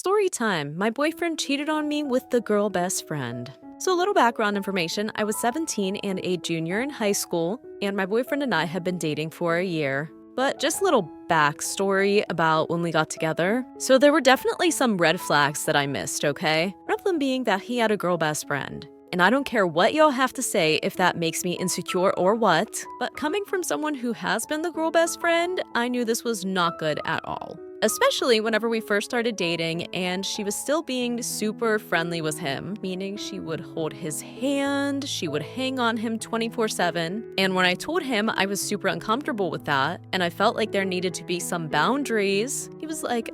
Story time. My boyfriend cheated on me with the girl best friend. So a little background information, I was 17 and a junior in high school, and my boyfriend and I had been dating for a year. But just a little backstory about when we got together. So there were definitely some red flags that I missed, okay? One of them being that he had a girl best friend. And I don't care what y'all have to say if that makes me insecure or what, but coming from someone who has been the girl best friend, I knew this was not good at all. Especially whenever we first started dating and she was still being super friendly with him, meaning she would hold his hand, she would hang on him 24/7. And when I told him I was super uncomfortable with that and I felt like there needed to be some boundaries, he was like,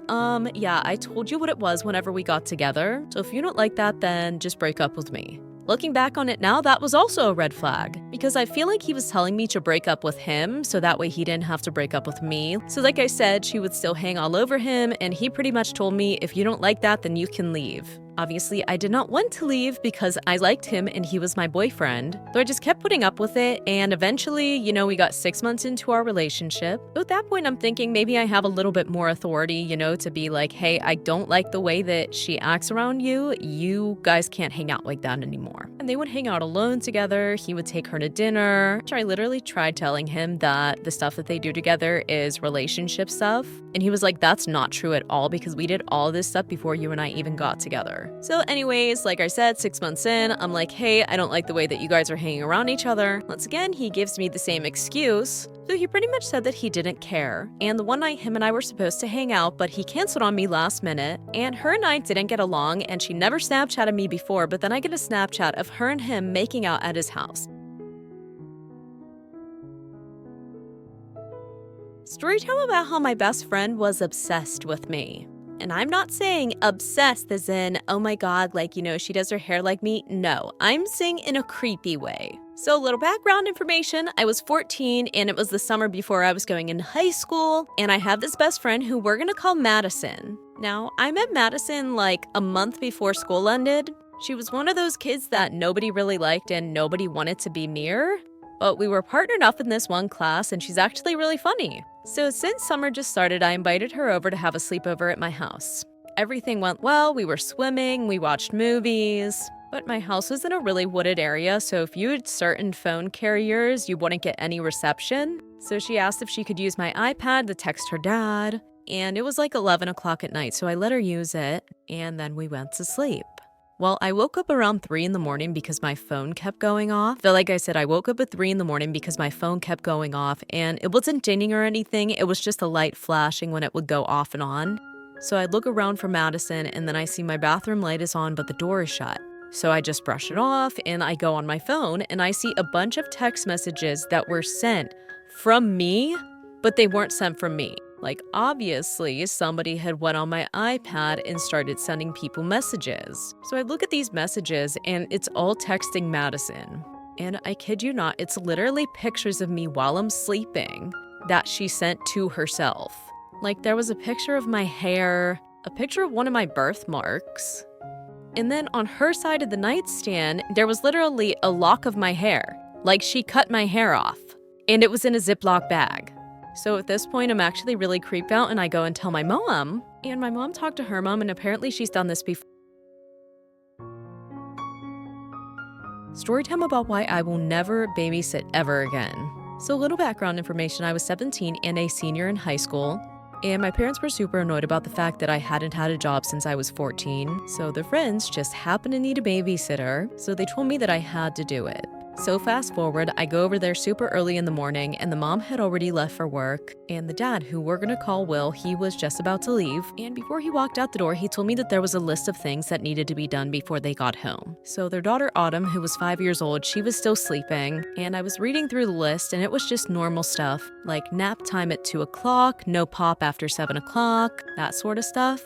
yeah, I told you what it was whenever we got together. So if you don't like that, then just break up with me. Looking back on it now, that was also a red flag because I feel like he was telling me to break up with him so that way he didn't have to break up with me. So like I said, she would still hang all over him and he pretty much told me, if you don't like that, then you can leave. Obviously, I did not want to leave because I liked him and he was my boyfriend. So I just kept putting up with it, and eventually, we got 6 months into our relationship. So at that point, I'm thinking maybe I have a little bit more authority, to be like, hey, I don't like the way that she acts around you. You guys can't hang out like that anymore. And they would hang out alone together. He would take her to dinner. I literally tried telling him that the stuff that they do together is relationship stuff. And he was like, that's not true at all because we did all this stuff before you and I even got together. So anyways, like I said, 6 months in, I'm like, hey, I don't like the way that you guys are hanging around each other. Once again, he gives me the same excuse. So he pretty much said that he didn't care. And the one night him and I were supposed to hang out, but he canceled on me last minute. And her and I didn't get along, and she never Snapchatted me before, but then I get a Snapchat of her and him making out at his house. Storytime about how my best friend was obsessed with me. And I'm not saying obsessed as in, oh my god, she does her hair like me. No, I'm saying in a creepy way. So a little background information, I was 14 and it was the summer before I was going into high school, and I had this best friend who we're gonna call Madison. Now, I met Madison like a month before school ended. She was one of those kids that nobody really liked and nobody wanted to be near. But we were partnered up in this one class, and she's actually really funny. So since summer just started, I invited her over to have a sleepover at my house. Everything went well, we were swimming, we watched movies. But my house was in a really wooded area, so if you had certain phone carriers, you wouldn't get any reception. So she asked if she could use my iPad to text her dad. And it was like 11 o'clock at night, so I let her use it, and then we went to sleep. Well, I woke up around 3 in the morning because my phone kept going off. So like I said, I woke up at 3 in the morning because my phone kept going off, and it wasn't dinging or anything. It was just a light flashing when it would go off and on. So I look around for Madison, and then I see my bathroom light is on, but the door is shut. So I just brush it off, and I go on my phone, and I see a bunch of text messages that were sent from me, but they weren't sent from me. Obviously, somebody had went on my iPad and started sending people messages. So I look at these messages, and it's all texting Madison. And I kid you not, it's literally pictures of me while I'm sleeping that she sent to herself. There was a picture of my hair, a picture of one of my birthmarks. And then on her side of the nightstand, there was literally a lock of my hair. She cut my hair off. And it was in a Ziploc bag. So at this point, I'm actually really creeped out, and I go and tell my mom. And my mom talked to her mom, and apparently she's done this before. Storytime about why I will never babysit ever again. So a little background information, I was 17 and a senior in high school. And my parents were super annoyed about the fact that I hadn't had a job since I was 14. So their friends just happened to need a babysitter, so they told me that I had to do it. So fast forward, I go over there super early in the morning, and the mom had already left for work, and the dad, who we're gonna call Will, he was just about to leave. And before he walked out the door, he told me that there was a list of things that needed to be done before they got home. So their daughter Autumn, who was 5 years old, she was still sleeping, and I was reading through the list, and it was just normal stuff, like nap time at 2 o'clock, no pop after 7 o'clock, that sort of stuff.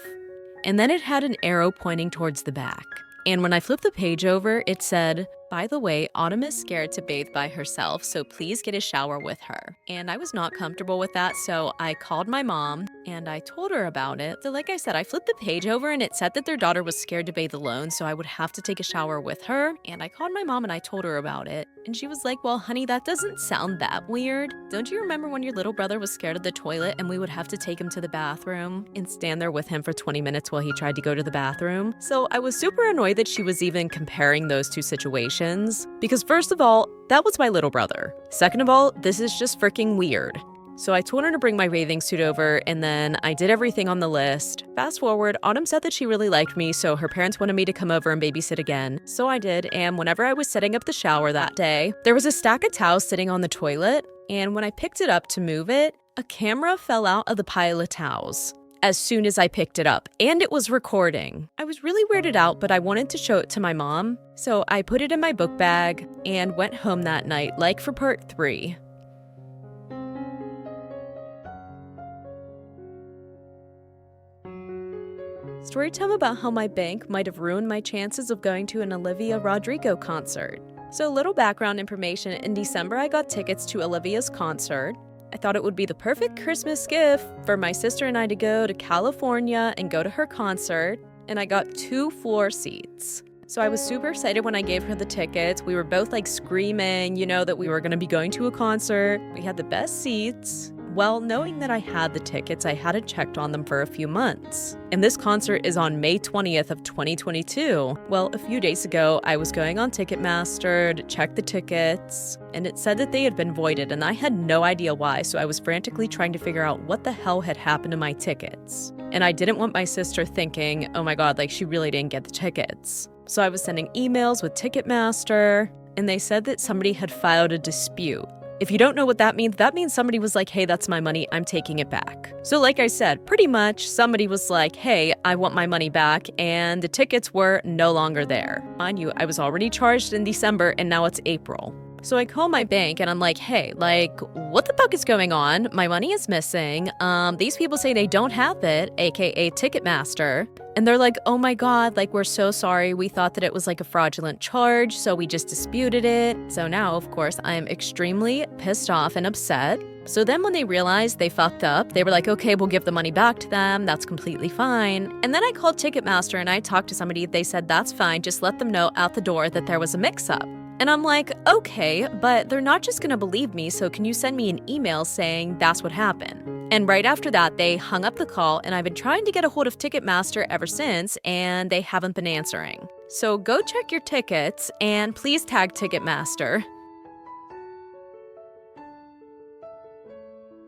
And then it had an arrow pointing towards the back. And when I flipped the page over, it said, By the way, Autumn is scared to bathe by herself, so please get a shower with her. And I was not comfortable with that, so I called my mom and I told her about it. So like I said, I flipped the page over and it said that their daughter was scared to bathe alone, so I would have to take a shower with her. And I called my mom and I told her about it. And she was like, well, honey, that doesn't sound that weird. Don't you remember when your little brother was scared of the toilet and we would have to take him to the bathroom and stand there with him for 20 minutes while he tried to go to the bathroom? So I was super annoyed that she was even comparing those two situations. Because first of all, that was my little brother. Second of all, this is just freaking weird. So I told her to bring my bathing suit over, and then I did everything on the list. Fast forward, Autumn said that she really liked me, so her parents wanted me to come over and babysit again. So I did, and whenever I was setting up the shower that day, there was a stack of towels sitting on the toilet, and when I picked it up to move it, a camera fell out of the pile of towels as soon as I picked it up, and it was recording. I was really weirded out, but I wanted to show it to my mom, so I put it in my book bag and went home that night, like for part 3. Storytime about how my bank might have ruined my chances of going to an Olivia Rodrigo concert. So little background information, in December I got tickets to Olivia's concert. I thought it would be the perfect Christmas gift for my sister and I to go to California and go to her concert, and I got 2 floor seats. So I was super excited when I gave her the tickets. We were both like screaming, that we were going to be going to a concert. We had the best seats. Well, knowing that I had the tickets, I hadn't checked on them for a few months. And this concert is on May 20th of 2022. Well, a few days ago, I was going on Ticketmaster to check the tickets, and it said that they had been voided, and I had no idea why, so I was frantically trying to figure out what the hell had happened to my tickets. And I didn't want my sister thinking, oh my god, she really didn't get the tickets. So I was sending emails with Ticketmaster, and they said that somebody had filed a dispute. If you don't know what that means somebody was like, hey, that's my money, I'm taking it back. So like I said, pretty much somebody was like, hey, I want my money back, and the tickets were no longer there. Mind you, I was already charged in December, and now it's April. So I call my bank and I'm like, hey, what the fuck is going on? My money is missing. These people say they don't have it, aka Ticketmaster. And they're like, oh my god, we're so sorry. We thought that it was a fraudulent charge, so we just disputed it. So now, of course, I am extremely pissed off and upset. So then when they realized they fucked up, they were like, okay, we'll give the money back to them. That's completely fine. And then I called Ticketmaster and I talked to somebody. They said, that's fine. Just let them know out the door that there was a mix-up. And I'm like, okay, but they're not just gonna believe me, so can you send me an email saying that's what happened? And right after that, they hung up the call, and I've been trying to get a hold of Ticketmaster ever since, and they haven't been answering. So go check your tickets, and please tag Ticketmaster.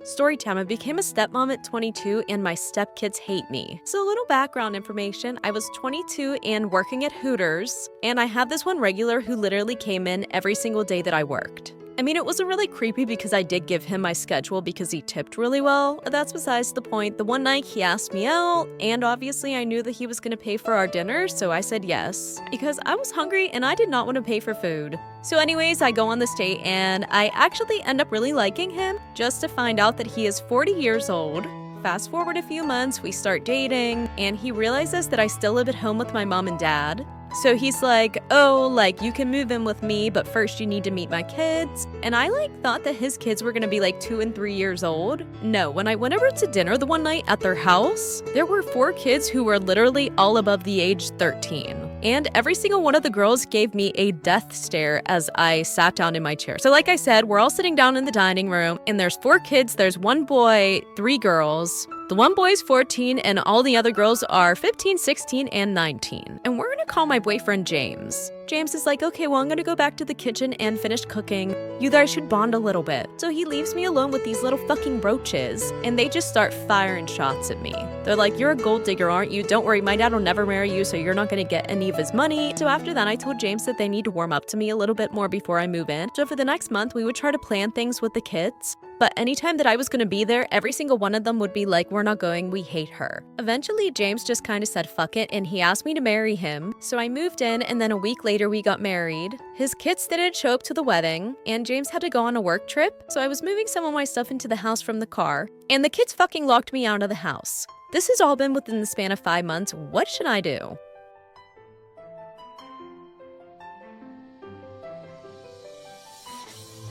Storytime, I became a stepmom at 22 and my stepkids hate me. So a little background information, I was 22 and working at Hooters, and I had this one regular who literally came in every single day that I worked. I mean, it wasn't really creepy because I did give him my schedule because he tipped really well. That's besides the point. The one night he asked me out, and obviously I knew that he was going to pay for our dinner, so I said yes. Because I was hungry and I did not want to pay for food. So anyways, I go on this date and I actually end up really liking him, just to find out that he is 40 years old. Fast forward a few months, we start dating, and he realizes that I still live at home with my mom and dad. So he's like, oh, you can move in with me, but first you need to meet my kids. And I thought that his kids were gonna be 2 and 3 years old. No, when I went over to dinner the one night at their house, there were 4 kids who were literally all above the age 13. And every single one of the girls gave me a death stare as I sat down in my chair. So like I said, we're all sitting down in the dining room, and there's 4 kids, there's 1 boy, 3 girls. The one boy's 14 and all the other girls are 15, 16, and 19. And we're gonna call my boyfriend James. James is like, okay, well, I'm gonna go back to the kitchen and finish cooking. You guys should bond a little bit. So he leaves me alone with these little fucking roaches, and they just start firing shots at me. They're like, you're a gold digger, aren't you? Don't worry, my dad will never marry you, so you're not gonna get any of his money. So after that, I told James that they need to warm up to me a little bit more before I move in. So for the next month, we would try to plan things with the kids. But anytime that I was gonna be there, every single one of them would be like, we're not going, we hate her. Eventually, James just kind of said fuck it, and he asked me to marry him. So I moved in, and then a week later we got married. His kids didn't show up to the wedding, and James had to go on a work trip. So I was moving some of my stuff into the house from the car, and the kids fucking locked me out of the house. This has all been within the span of 5 months. What should I do?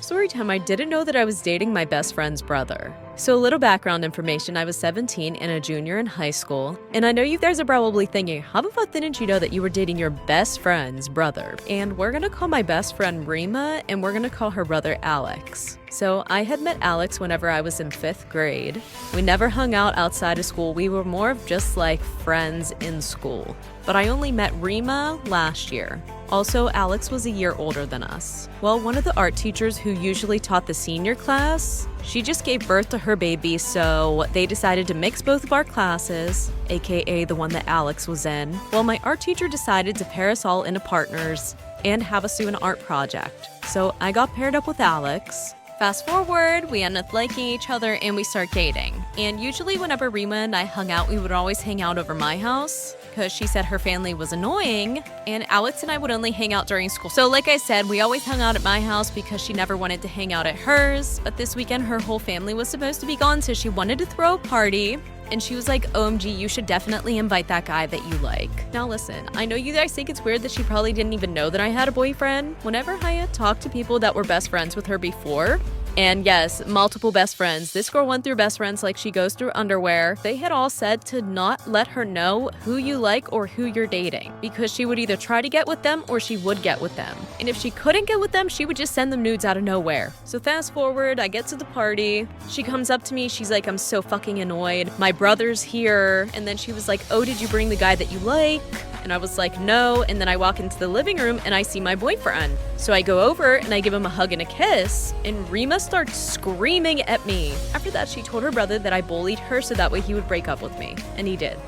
Storytime, I didn't know that I was dating my best friend's brother. So a little background information, I was 17 and a junior in high school. And I know you guys are probably thinking, how the fuck didn't you know that you were dating your best friend's brother? And we're gonna call my best friend Rima, and we're gonna call her brother Alex. So I had met Alex whenever I was in 5th grade. We never hung out outside of school. We were more of just like friends in school. But I only met Rima last year. Also, Alex was a year older than us. Well, one of the art teachers who usually taught the senior class, she just gave birth to her baby, so they decided to mix both of our classes, aka the one that Alex was in. Well, my art teacher decided to pair us all into partners and have us do an art project. So I got paired up with Alex. Fast forward, we end up liking each other and we start dating. And usually whenever Rima and I hung out, we would always hang out over my house because she said her family was annoying, and Alex and I would only hang out during school. So like I said, we always hung out at my house because she never wanted to hang out at hers. But this weekend, her whole family was supposed to be gone, so she wanted to throw a party. And she was like, OMG, you should definitely invite that guy that you like. Now listen, I know you guys think it's weird that she probably didn't even know that I had a boyfriend. Whenever I had talked to people that were best friends with her before, and yes, multiple best friends. This girl went through best friends like she goes through underwear. They had all said to not let her know who you like or who you're dating, because she would either try to get with them or she would get with them. And if she couldn't get with them, she would just send them nudes out of nowhere. So fast forward, I get to the party. She comes up to me. She's like, I'm so fucking annoyed. My brother's here. And then she was like, oh, did you bring the guy that you like? And I was like, no. And then I walk into the living room and I see my boyfriend. So I go over and I give him a hug and a kiss, and Rima starts screaming at me. After that, she told her brother that I bullied her so that way he would break up with me. And he did.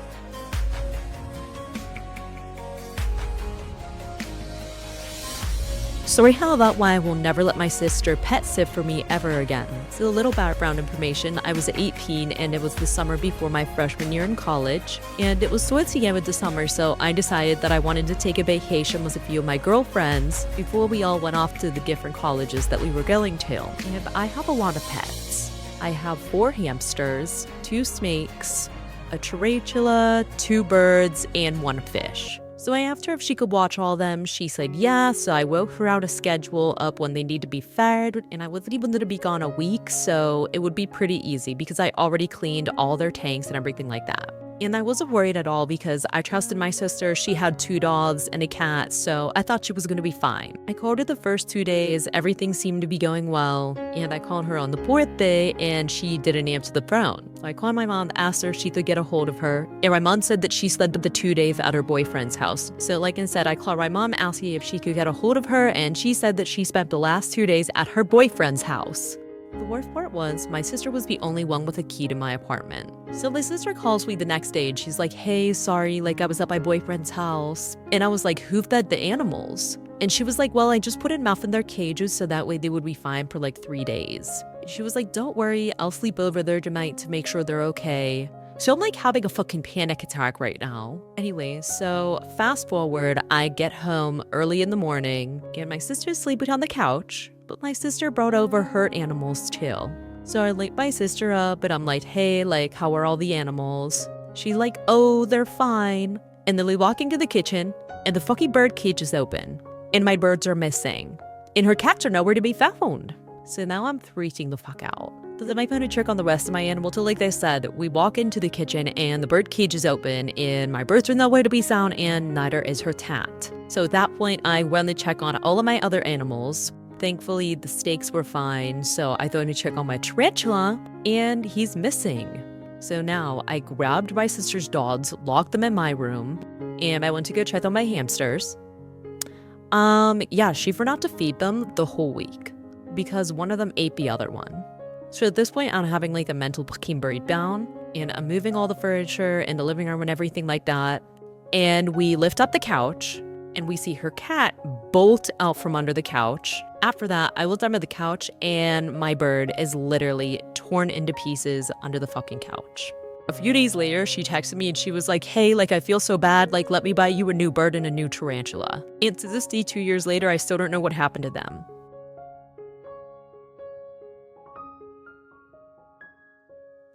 Story how about why I will never let my sister pet sit for me ever again. So a little background information, I was 18 and it was the summer before my freshman year in college. And it was towards the end of the summer, so I decided that I wanted to take a vacation with a few of my girlfriends before we all went off to the different colleges that we were going to. And I have a lot of pets. I have 4 hamsters, 2 snakes, a tarantula, 2 birds, and 1 fish. So I asked her if she could watch all of them. She said yes, so I wrote her out a schedule up when they need to be fed, and I wasn't even going to be gone a week, so it would be pretty easy because I already cleaned all their tanks and everything like that. And I wasn't worried at all because I trusted my sister. She had 2 dogs and a cat, so I thought she was going to be fine. I called her the first 2 days. Everything seemed to be going well. And I called her on the 4th day, and she didn't answer the phone. So I called my mom, asked her if she could get a hold of her. And my mom said that she spent the 2 days at her boyfriend's house. So like I said, I called my mom, asking if she could get a hold of her, and she said that she spent the last 2 days at her boyfriend's house. The worst part was, my sister was the only one with a key to my apartment. So my sister calls me the next day and she's like, hey, sorry, like I was at my boyfriend's house. And I was like, who fed the animals? And she was like, well, I just put enough in their cages so that way they would be fine for like 3 days. She was like, don't worry, I'll sleep over there tonight to make sure they're okay. So I'm like having a fucking panic attack right now. Anyway, so fast forward, I get home early in the morning and my sister's sleeping on the couch. But my sister brought over her animals too. So I wake my sister up and I'm like, hey, like, how are all the animals? She's like, oh, they're fine. And then we walk into the kitchen and the fucking bird cage is open and my birds are missing and her cats are nowhere to be found. So now I'm freaking the fuck out. So then I found a trick on the rest of my animal. So like I said, we walk into the kitchen and the bird cage is open and my birds are nowhere to be found and neither is her cat. So at that point, I went to check on all of my other animals. Thankfully, the steaks were fine, so I thought to check on my tarantula, and he's missing. So now I grabbed my sister's dogs, locked them in my room, and I went to go check on my hamsters. Yeah, she forgot to feed them the whole week because one of them ate the other one. So at this point, I'm having like a mental fucking breakdown, and I'm moving all the furniture in the living room and everything like that. And we lift up the couch, and we see her cat bolt out from under the couch. After that, I looked under the couch and my bird is literally torn into pieces under the fucking couch. A few days later, she texted me and she was like, hey, like, I feel so bad. Like, let me buy you a new bird and a new tarantula. And to this day, 2 years later, I still don't know what happened to them.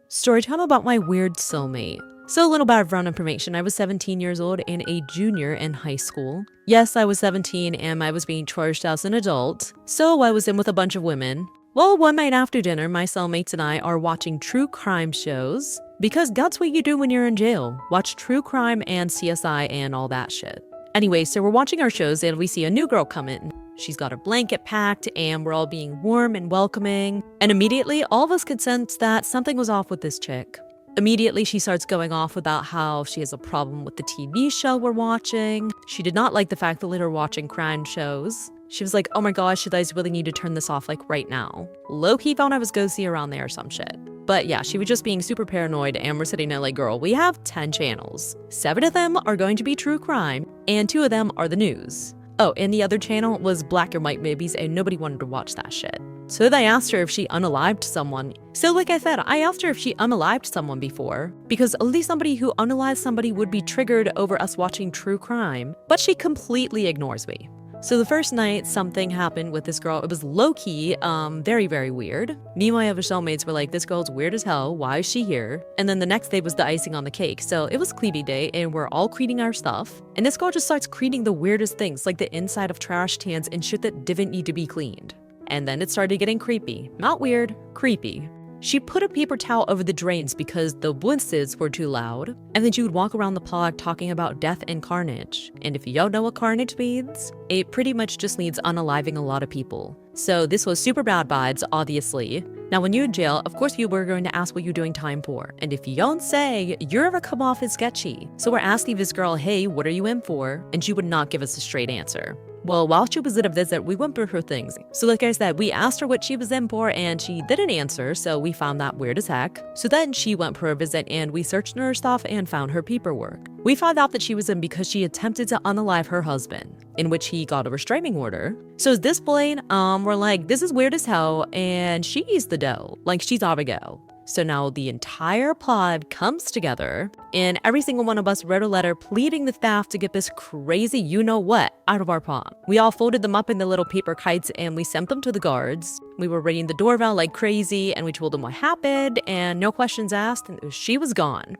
Storytime about my weird soulmate. So a little background information. I was 17 years old and a junior in high school. Yes, I was 17 and I was being charged as an adult. So I was in with a bunch of women. Well, one night after dinner, my cellmates and I are watching true crime shows because that's what you do when you're in jail. Watch true crime and CSI and all that shit. Anyway, so we're watching our shows and we see a new girl come in. She's got her blanket packed and we're all being warm and welcoming. And immediately, all of us could sense that something was off with this chick. Immediately, she starts going off about how she has a problem with the TV show we're watching. She did not like the fact that we were watching crime shows. She was like, oh my gosh, you guys really need to turn this off like right now. Low-key thought I was ghosty around there or some shit. But yeah, she was just being super paranoid and we're sitting there like, girl, we have 10 channels. 7 of them are going to be true crime and 2 of them are the news. Oh, and the other channel was black and white movies and nobody wanted to watch that shit. So they asked her if she unalived someone. So like I said, I asked her if she unalived someone before because at least somebody who unalived somebody would be triggered over us watching true crime, but she completely ignores me. So the first night something happened with this girl. It was low-key, very, very weird. Me and my other cellmates were like, this girl's weird as hell. Why is she here? And then the next day was the icing on the cake. So it was cleaning day and we're all cleaning our stuff. And this girl just starts cleaning the weirdest things, like the inside of trash cans and shit that didn't need to be cleaned. And then it started getting creepy. Not weird, creepy. She put a paper towel over the drains because the voices were too loud. And then she would walk around the pod talking about death and carnage. And if y'all know what carnage means, it pretty much just means unaliving a lot of people. So this was super bad vibes, obviously. Now, when you're in jail, of course you were going to ask what you're doing time for. And if you don't say, you're ever come off as sketchy. So we're asking this girl, hey, what are you in for? And she would not give us a straight answer. Well, while she was at a visit, we went through her things. So like I said, we asked her what she was in for and she didn't answer, so we found that weird as heck. So then she went for a visit and we searched her stuff and found her paperwork. We found out that she was in because she attempted to unalive her husband, in which he got a restraining order. So at this point, we're like, this is weird as hell and she's the dough. Like, she's our go. So now the entire pod comes together and every single one of us wrote a letter pleading the staff to get this crazy you-know-what out of our pod. We all folded them up in the little paper kites and we sent them to the guards. We were ringing the doorbell like crazy and we told them what happened and no questions asked and she was gone.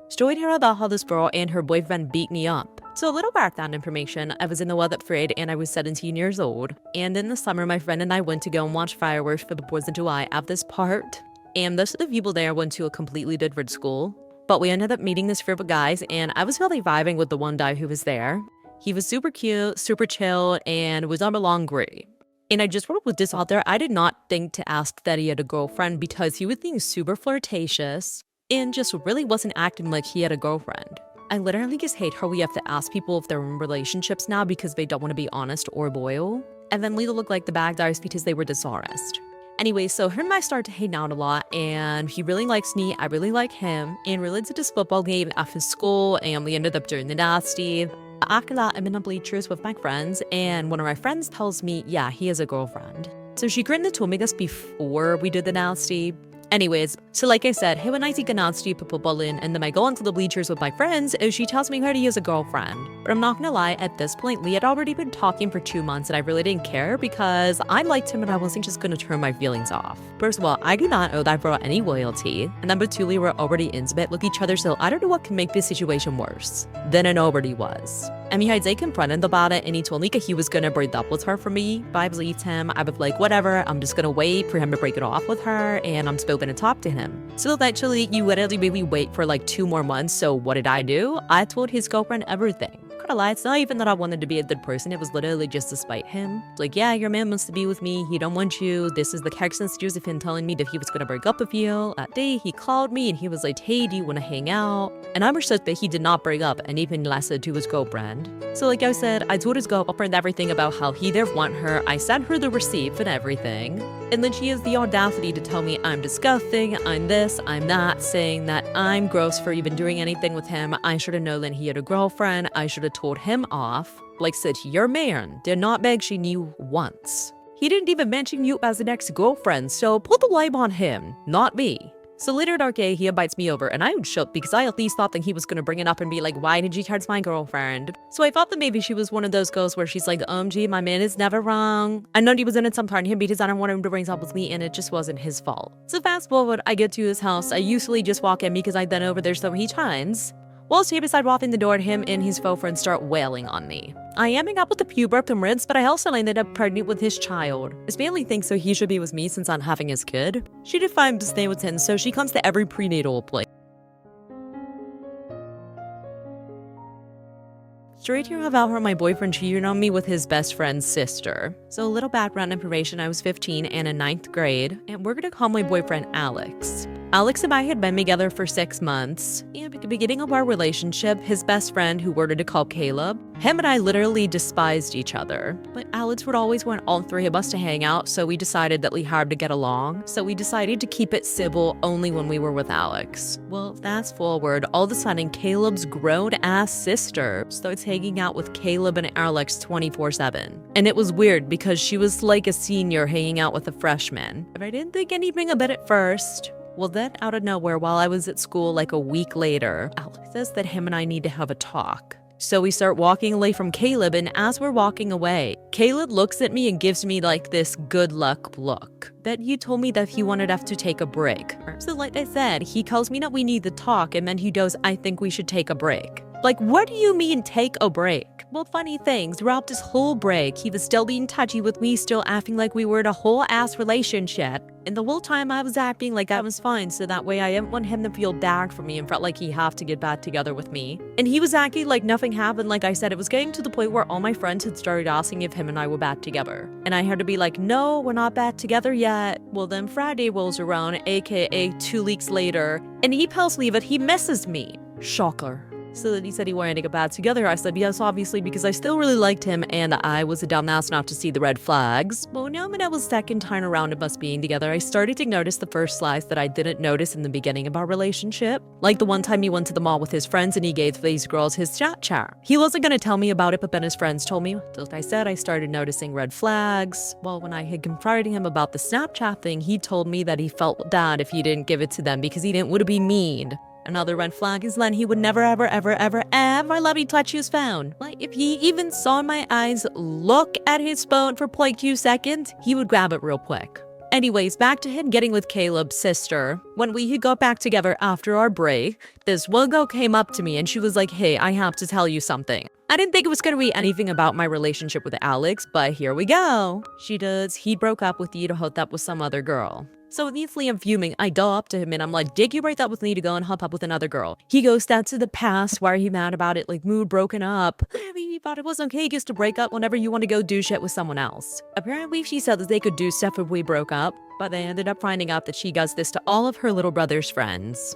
Story here about how this girl and her boyfriend beat me up. So a little background information, I was in the 11th grade and I was 17 years old. And in the summer, my friend and I went to go and watch fireworks for the 4th of July at this park. And most of the people there went to a completely different school. But we ended up meeting this group of guys and I was really vibing with the one guy who was there. He was super cute, super chill, and was on a long gray. And I just want to put this out there, I did not think to ask that he had a girlfriend because he was being super flirtatious and just really wasn't acting like he had a girlfriend. I literally just hate how we have to ask people if they're in relationships now because they don't want to be honest or loyal. And then we look like the bad guys because they were dishonest. Anyway, so him and I started to hang out a lot and he really likes me, I really like him. And we went to this football game after school and we ended up doing the nasty. After that, I'm in the bleachers with my friends and one of my friends tells me, yeah, he has a girlfriend. So she grinned and told me this before we did the nasty. Anyways, so like I said, hey, when I take a nasty put football in and then I go into the bleachers with my friends, she tells me he has a girlfriend. But I'm not gonna lie, at this point, we had already been talking for 2 months and I really didn't care because I liked him and I wasn't just gonna turn my feelings off. First of all, I do not owe that girl any loyalty. And number 2, we were already intimate with each other, so I don't know what can make this situation worse than it already was. I mean, I confronted him about it and he told me that he was gonna break up with her for me, but I believed him. I was like, whatever, I'm just gonna wait for him to break it off with her and I'm still gonna talk to him. So eventually, you literally made me wait for like 2 more months, so what did I do? I told his girlfriend everything. Kinda lie, it's not even that I wanted to be a good person, it was literally just to spite him. It's like, yeah, your man wants to be with me, he don't want you, this is the text since Josephine telling me that he was gonna break up with you. That day, he called me and he was like, hey, do you wanna hang out? And I understood that he did not break up and even lasted to his girlfriend. So like I said, I told his girlfriend everything about how he didn't want her, I sent her the receipt and everything. And then she has the audacity to tell me I'm disgusting, I'm this, I'm that, saying that I'm gross for even doing anything with him. I should have known that he had a girlfriend, I should have told him off. Like said, your man did not mention you once. He didn't even mention you as an ex-girlfriend, so put the blame on him, not me. So later that day, he invites me over, and I'm shook because I at least thought that he was gonna bring it up and be like, why did you touch my girlfriend? So I thought that maybe she was one of those girls where she's like, gee, my man is never wrong. I know he was in it sometime to him because I don't want him to bring it up with me, and it just wasn't his fault. So fast forward, I get to his house. I usually just walk in because I've been over there so many times. Whilst he beside walking the door, him and his faux friend start wailing on me. I am up with the puberty and rinse, but I also ended up pregnant with his child. His family thinks so he should be with me since I'm having his kid. She defined to stay with him, so she comes to every prenatal place. Straight here about her, my boyfriend cheated on me with his best friend's sister. So a little background information, I was 15 and in 9th grade, and we're gonna call my boyfriend Alex. Alex and I had been together for 6 months, and at the beginning of our relationship, his best friend, who we're to call Caleb, him and I literally despised each other. But Alex would always want all three of us to hang out, so we decided that we had to get along. So we decided to keep it civil only when we were with Alex. Well, fast forward, all of a sudden, Caleb's grown-ass sister starts hanging out with Caleb and Alex 24/7. And it was weird because she was like a senior hanging out with a freshman. But I didn't think anything of it at first. Well, then out of nowhere, while I was at school like a week later, Alex says that him and I need to have a talk. So we start walking away from Caleb, and as we're walking away, Caleb looks at me and gives me like this good luck look. That he told me that he wanted us to take a break. So like I said, he tells me that we need to talk, and then he goes, I think we should take a break. Like, what do you mean take a break? Well, funny thing, throughout this whole break, he was still being touchy with me, still acting like we were in a whole ass relationship. And the whole time I was acting like I was fine, so that way I didn't want him to feel bad for me and felt like he had to get back together with me. And he was acting like nothing happened. Like I said, it was getting to the point where all my friends had started asking if him and I were back together. And I had to be like, no, we're not back together yet. Well, then Friday rolls around, aka 2 weeks later, and he tells me that he misses me. Shocker. So that he said he wanted to get back together. I said yes, obviously, because I still really liked him and I was a dumbass not to see the red flags. Well, now that I was second time around of us being together, I started to notice the first slides that I didn't notice in the beginning of our relationship. Like the one time he went to the mall with his friends and he gave these girls his Snapchat. He wasn't going to tell me about it, but then his friends told me. Like I said, I started noticing red flags. Well, when I had confronted him about the Snapchat thing, he told me that he felt bad if he didn't give it to them because he didn't want to be mean. Another red flag is then he would never, ever, ever, ever, ever let me touch his phone. Like, if he even saw my eyes look at his phone for like 2 seconds, he would grab it real quick. Anyways, back to him getting with Caleb's sister. When we got back together after our break, this one girl came up to me and she was like, hey, I have to tell you something. I didn't think it was going to be anything about my relationship with Alex, but here we go. She does. He broke up with you to hook up with some other girl. So immediately I'm fuming. I go up to him and I'm like, did you break up with me to go and hook up with another girl? He goes, that's to the past. Why are you mad about it? Like, mood broken up. I mean, he thought it was okay just to break up whenever you want to go do shit with someone else. Apparently, she said that they could do stuff if we broke up, but they ended up finding out that she does this to all of her little brother's friends.